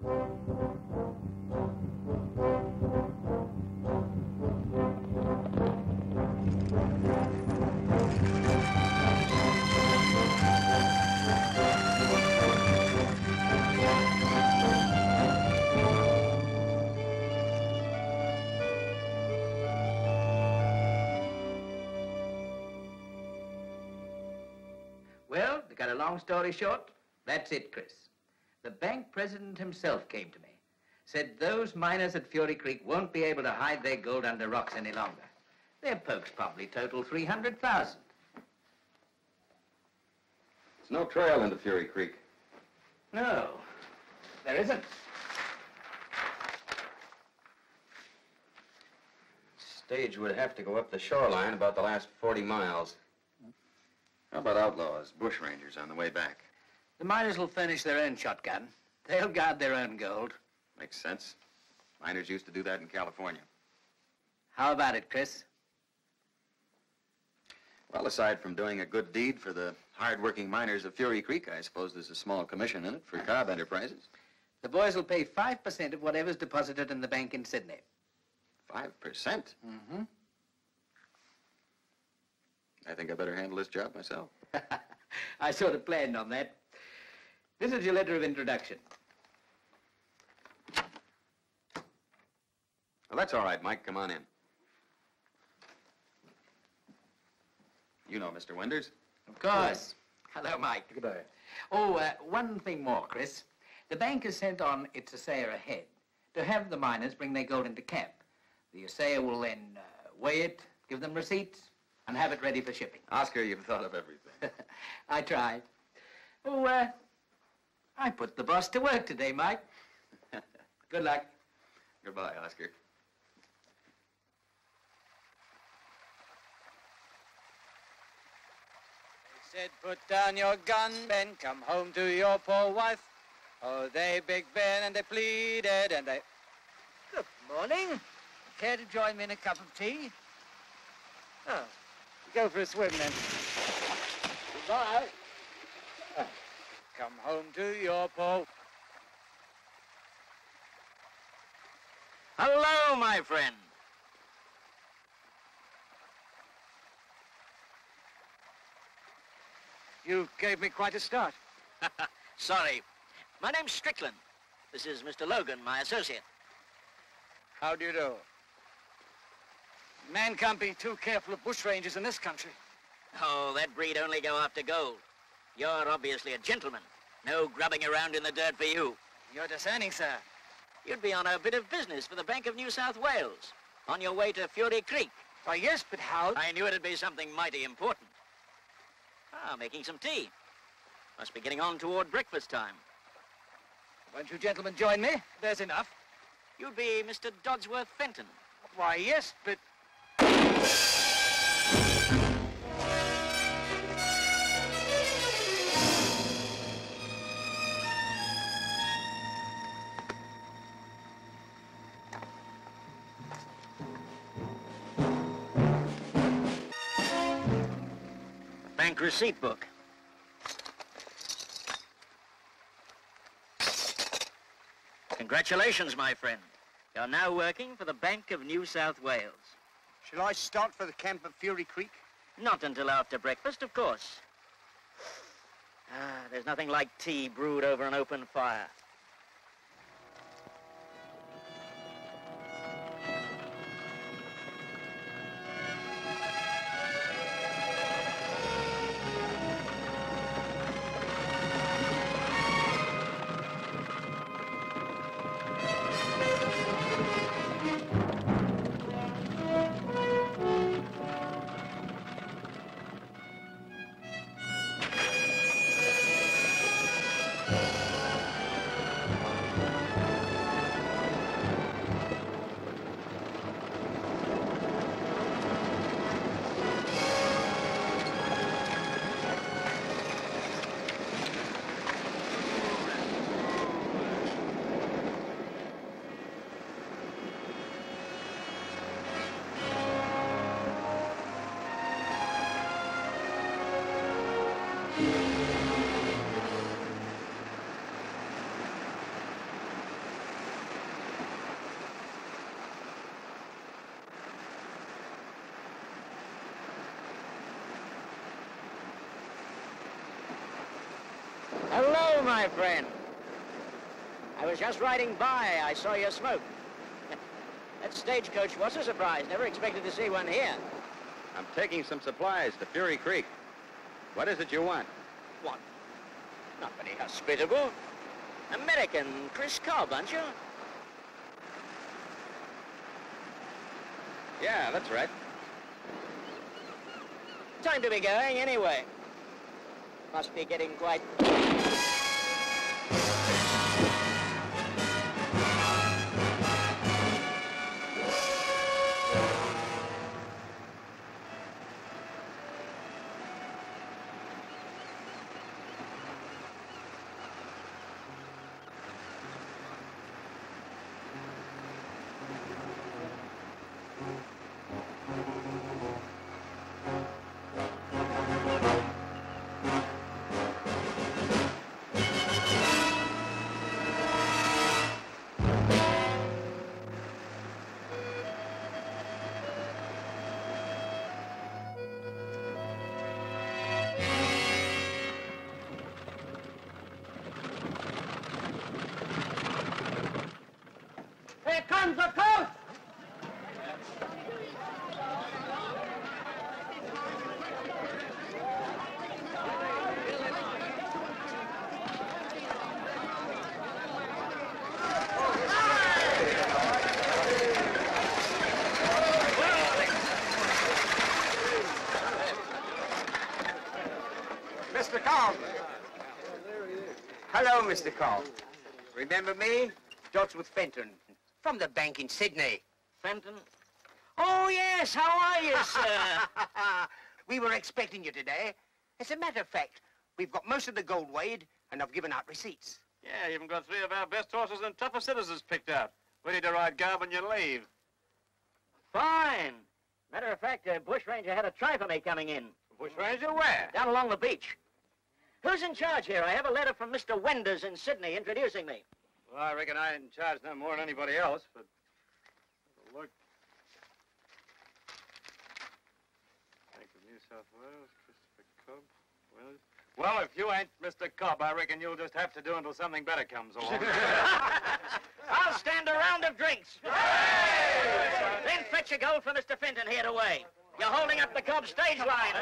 Well, to cut a long story short, that's it, Chris. The bank president himself came to me. Said those miners at Fury Creek won't be able to hide their gold under rocks any longer. Their pokes probably total 300,000. There's no trail into Fury Creek. No, there isn't. Stage would have to go up the shoreline about the last 40 miles. How about outlaws, bushrangers on the way back? The miners will furnish their own shotgun. They'll guard their own gold. Makes sense. Miners used to do that in California. How about it, Chris? Well, aside from doing a good deed for the hard-working miners of Fury Creek, I suppose there's a small commission in it for Cobb Enterprises. The boys will pay 5% of whatever's deposited in the bank in Sydney. 5%? Mm-hmm. I think I better handle this job myself. I sort of planned on that. This is your letter of introduction. Well, that's all right, Mike. Come on in. You know Mr. Winders. Of course. Hello, Mike. Goodbye. Oh, one thing more, Chris. The bank has sent on its assayer ahead to have the miners bring their gold into camp. The assayer will then weigh it, give them receipts, and have it ready for shipping. Oscar, you've thought of everything. I tried. Oh, I put the boss to work today, Mike. Good luck. Goodbye, Oscar. They said, put down your gun, Ben, come home to your poor wife. Oh, they Big Ben, and they pleaded, and they... Good morning. Care to join me in a cup of tea? Oh, go for a swim then. Goodbye. Come home to your poor... Hello, my friend. You gave me quite a start. Sorry. My name's Strickland. This is Mr. Logan, my associate. How do you do? Man can't be too careful of bushrangers in this country. Oh, that breed only go after gold. You're obviously a gentleman. No grubbing around in the dirt for you. You're discerning, sir. You'd be on a bit of business for the Bank of New South Wales, on your way to Fury Creek. Why, yes, but how? I knew it'd be something mighty important. Ah, making some tea. Must be getting on toward breakfast time. Won't you gentlemen join me? There's enough. You'd be Mr. Dodsworth Fenton. Why, yes, but... Bank receipt book. Congratulations, my friend. You're now working for the Bank of New South Wales. Shall I start for the camp at Fury Creek? Not until after breakfast, of course. Ah, there's nothing like tea brewed over an open fire. Hello, my friend. I was just riding by. I saw your smoke. That stagecoach was a surprise. Never expected to see one here. I'm taking some supplies to Fury Creek. What is it you want? What? Not very hospitable. American Chris Cobb, aren't you? Yeah, that's right. Time to be going, anyway. Must be getting quite... Here comes the coach! Mr. Cobb. Hello, Mr. Cobb. Remember me? Jots with Fenton. From the bank in Sydney. Fenton? Oh, yes. How are you, sir? We were expecting you today. As a matter of fact, we've got most of the gold weighed, and I've given out receipts. Yeah, you even got 3 of our best horses and toughest citizens picked out. Ready to ride Cobb when you leave. Fine. Matter of fact, a bushranger had a try for me coming in. Bushranger where? Down along the beach. Who's in charge here? I have a letter from Mr. Wenders in Sydney introducing me. Well, I reckon I ain't in charge no more than anybody else, but... Look. Bank of New South Wales, Christopher Cobb. Well, if you ain't Mr. Cobb, I reckon you'll just have to do until something better comes along. I'll stand a round of drinks. Then fetch your gold for Mr. Fenton here to weigh. You're holding up the Cobb stage line.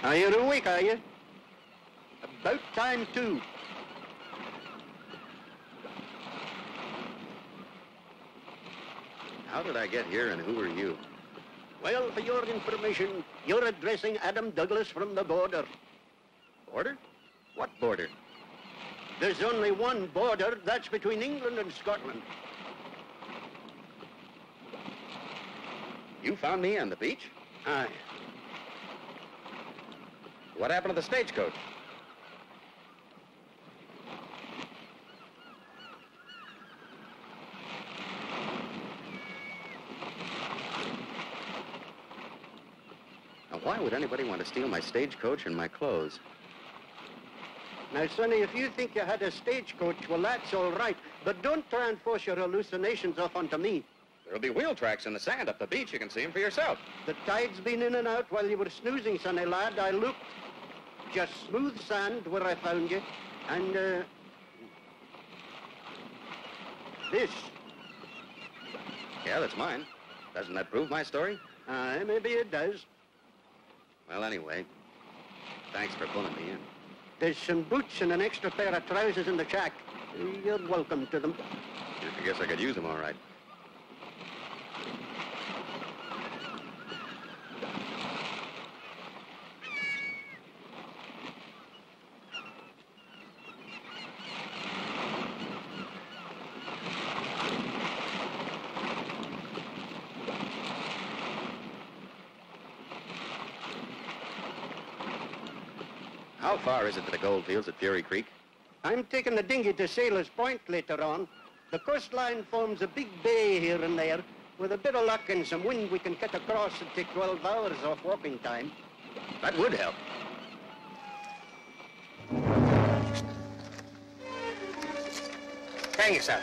Are you awake, are you? About time, too. How did I get here and who are you? Well, for your information, you're addressing Adam Douglas from the border. Border? What border? There's only one border, that's between England and Scotland. You found me on the beach? Aye. What happened to the stagecoach? Now, why would anybody want to steal my stagecoach and my clothes? Now, Sonny, if you think you had a stagecoach, well, that's all right. But don't try and force your hallucinations off onto me. There'll be wheel tracks in the sand up the beach. You can see them for yourself. The tide's been in and out while you were snoozing, Sonny lad. I looked. Just smooth sand where I found you. And, this. Yeah, that's mine. Doesn't that prove my story? Aye, maybe it does. Well, anyway, thanks for pulling me in. There's some boots and an extra pair of trousers in the shack. You're welcome to them. I guess I could use them all right. How far is it to the gold fields at Fury Creek? I'm taking the dinghy to Sailor's Point later on. The coastline forms a big bay here and there. With a bit of luck and some wind, we can cut across and take 12 hours off walking time. That would help. Thank you, sir.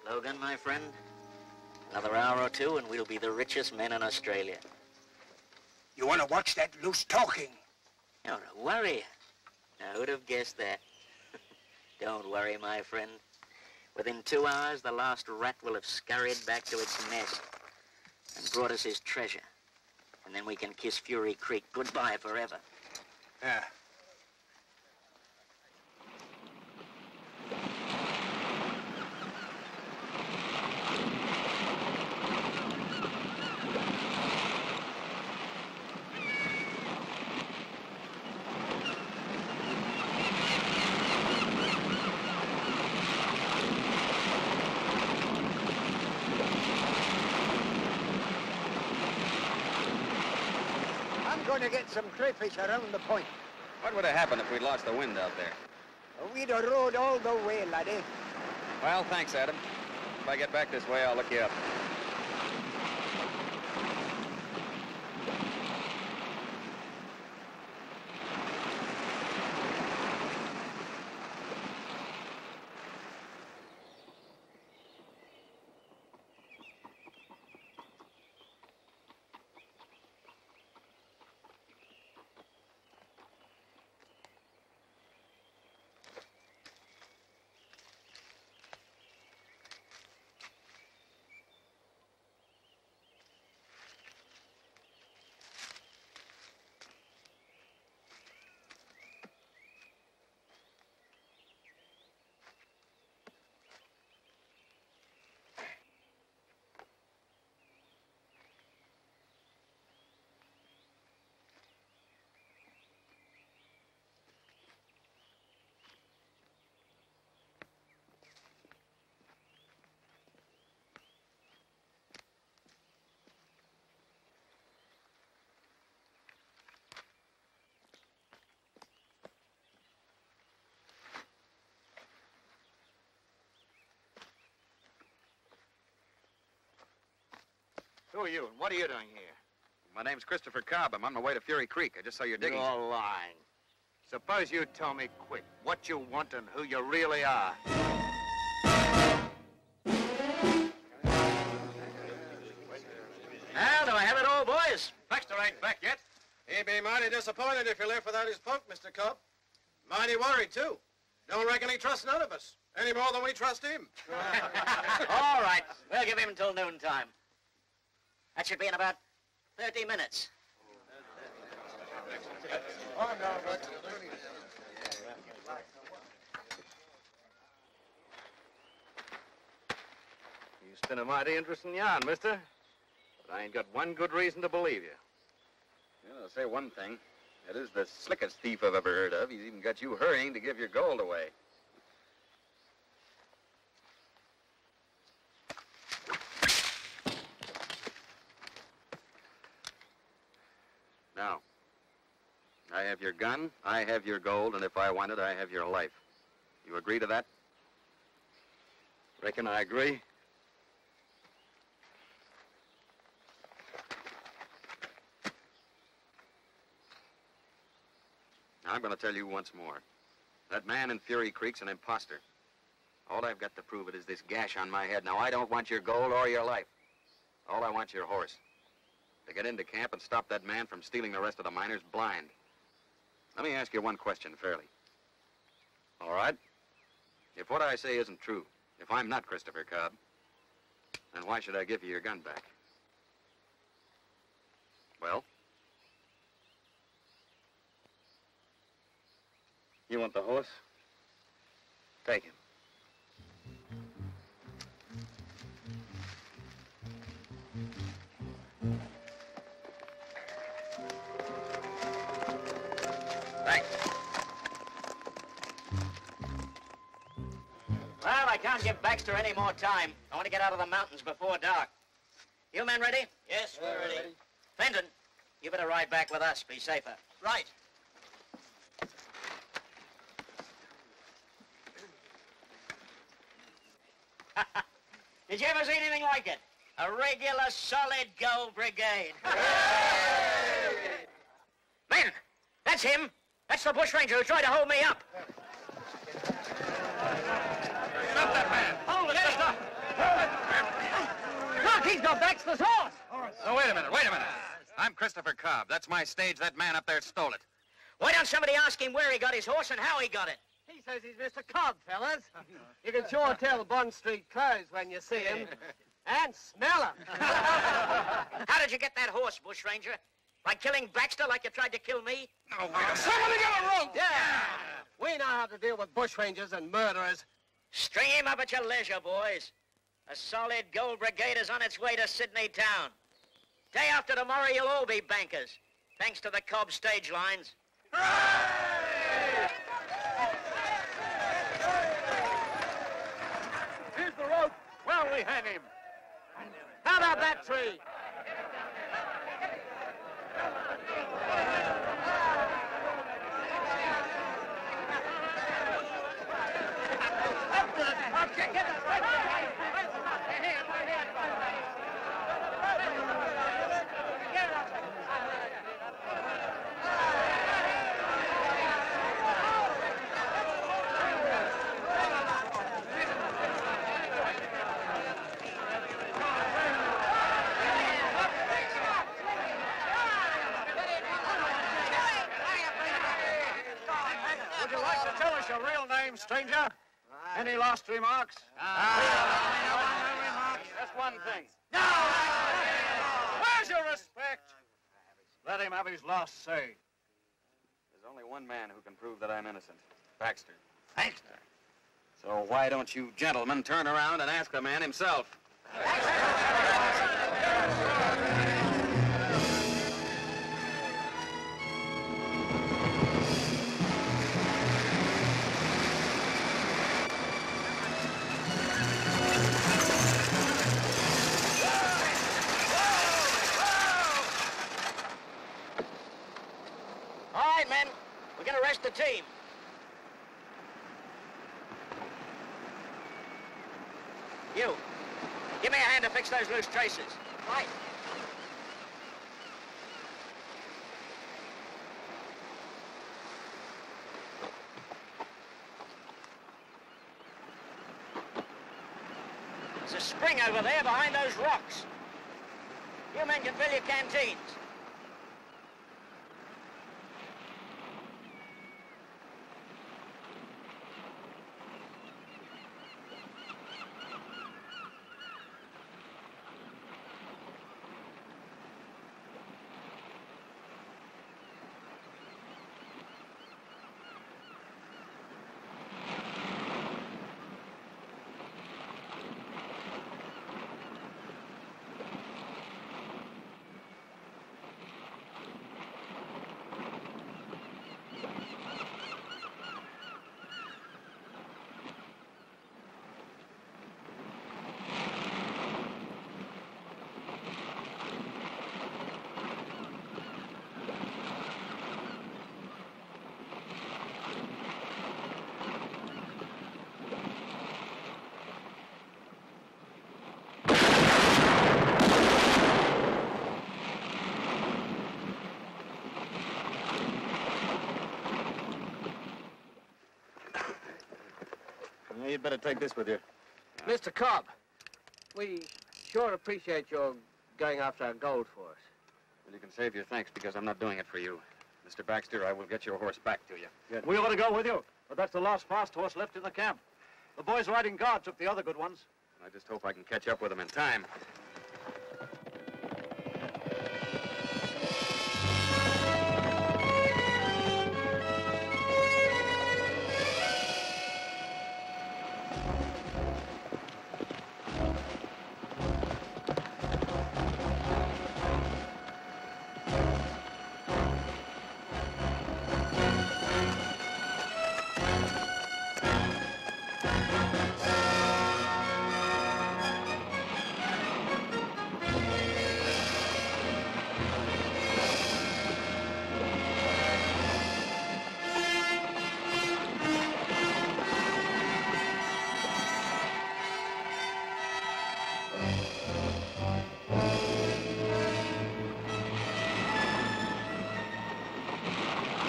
Logan, my friend, another hour or two and we'll be the richest men in Australia. You want to watch that loose talking? Don't worry. I would have guessed that. Don't worry, my friend. Within 2 hours, the last rat will have scurried back to its nest and brought us his treasure. And then we can kiss Fury Creek goodbye forever. Yeah. I'm going to get some crayfish around the point. What would have happened if we'd lost the wind out there? We'd have rode all the way, laddie. Well, thanks, Adam. If I get back this way, I'll look you up. Who are you, and what are you doing here? My name's Christopher Cobb. I'm on my way to Fury Creek. I just saw your digging. You're lying. Suppose you tell me quick what you want and who you really are. Now, do I have it all, boys? Baxter ain't back yet. He'd be mighty disappointed if you left without his poke, Mr. Cobb. Mighty worried, too. Don't reckon he trusts none of us, any more than we trust him. All right. We'll give him until noontime. That should be in about 30 minutes. You spin a mighty interesting yarn, mister. But I ain't got one good reason to believe you. Well, I'll say one thing. That is the slickest thief I've ever heard of. He's even got you hurrying to give your gold away. Now, I have your gun, I have your gold, and if I want it, I have your life. You agree to that? Reckon I agree. I'm going to tell you once more. That man in Fury Creek's an imposter. All I've got to prove it is this gash on my head. Now, I don't want your gold or your life. All I want's your horse. To get into camp and stop that man from stealing the rest of the miners blind. Let me ask you one question fairly. All right? If what I say isn't true, if I'm not Christopher Cobb, then why should I give you your gun back? Well? You want the horse? Take him. Thanks. Well, I can't give Baxter any more time. I want to get out of the mountains before dark. You men ready? Yes, we're ready. Fenton, you better ride back with us. Be safer. Right. Did you ever see anything like it? A regular solid gold brigade. Man, that's him. That's the bushranger who tried to hold me up. Stop that man! Hold it, mister! Look, he's got Baxter's horse. Oh, wait a minute. I'm Christopher Cobb. That's my stage. That man up there stole it. Why don't somebody ask him where he got his horse and how he got it? He says he's Mr. Cobb, fellas. You can sure tell Bond Street clothes when you see him. And smell him. How did you get that horse, bushranger? By killing Baxter like you tried to kill me? No, wait a Somebody get a rope! Yeah. We know how to deal with bushrangers and murderers. String him up at your leisure, boys. A solid gold brigade is on its way to Sydney town. Day after tomorrow, you'll all be bankers, thanks to the Cobb stage lines. Here's the rope. Well, we hang him. How about that tree? Okay, get that right. Would you like to tell us your real name, stranger? Any last remarks? Just one thing. Where's your respect? Let him have his last say. There's only one man who can prove that I'm innocent. Baxter. Baxter? So why don't you gentlemen turn around and ask the man himself? All right, men. We're going to arrest the team. You, give me a hand to fix those loose traces. Right. There's a spring over there behind those rocks. You men can fill your canteens. You'd better take this with you. Mr. Cobb, we sure appreciate your going after our gold for us. Well, you can save your thanks because I'm not doing it for you. Mr. Baxter, I will get your horse back to you. Good. We ought to go with you, but that's the last fast horse left in the camp. The boys riding guard took the other good ones. I just hope I can catch up with them in time.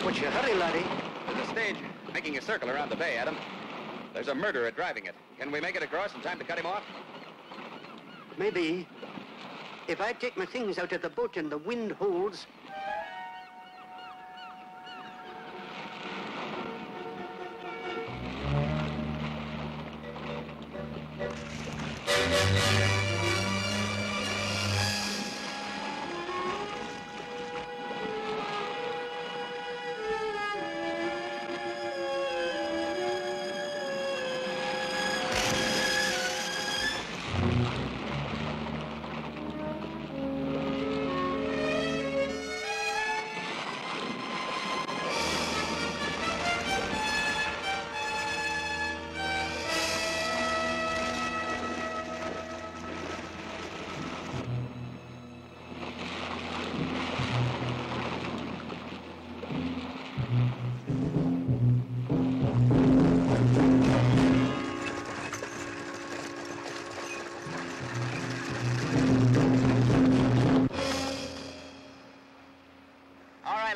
What's your hurry, laddie? There's a stage making a circle around the bay, Adam. There's a murderer driving it. Can we make it across in time to cut him off? Maybe. If I take my things out of the boat and the wind holds...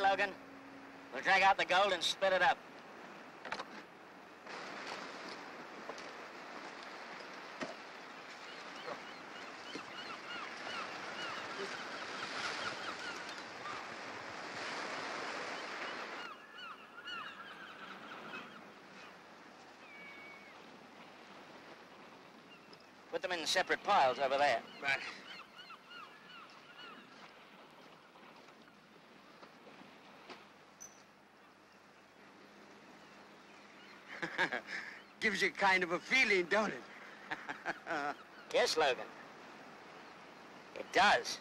Logan. We'll drag out the gold and split it up. Put them in separate piles over there. Right. Gives you kind of a feeling, don't it? Yes, Logan. It does.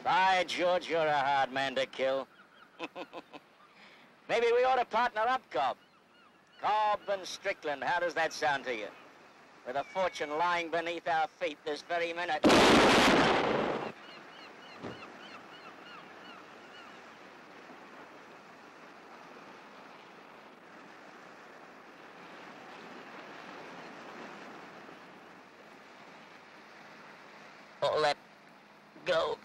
By George, you're a hard man to kill. Maybe we ought to partner up, Cobb. Cobb and Strickland, how does that sound to you? With a fortune lying beneath our feet this very minute. Oh, let go.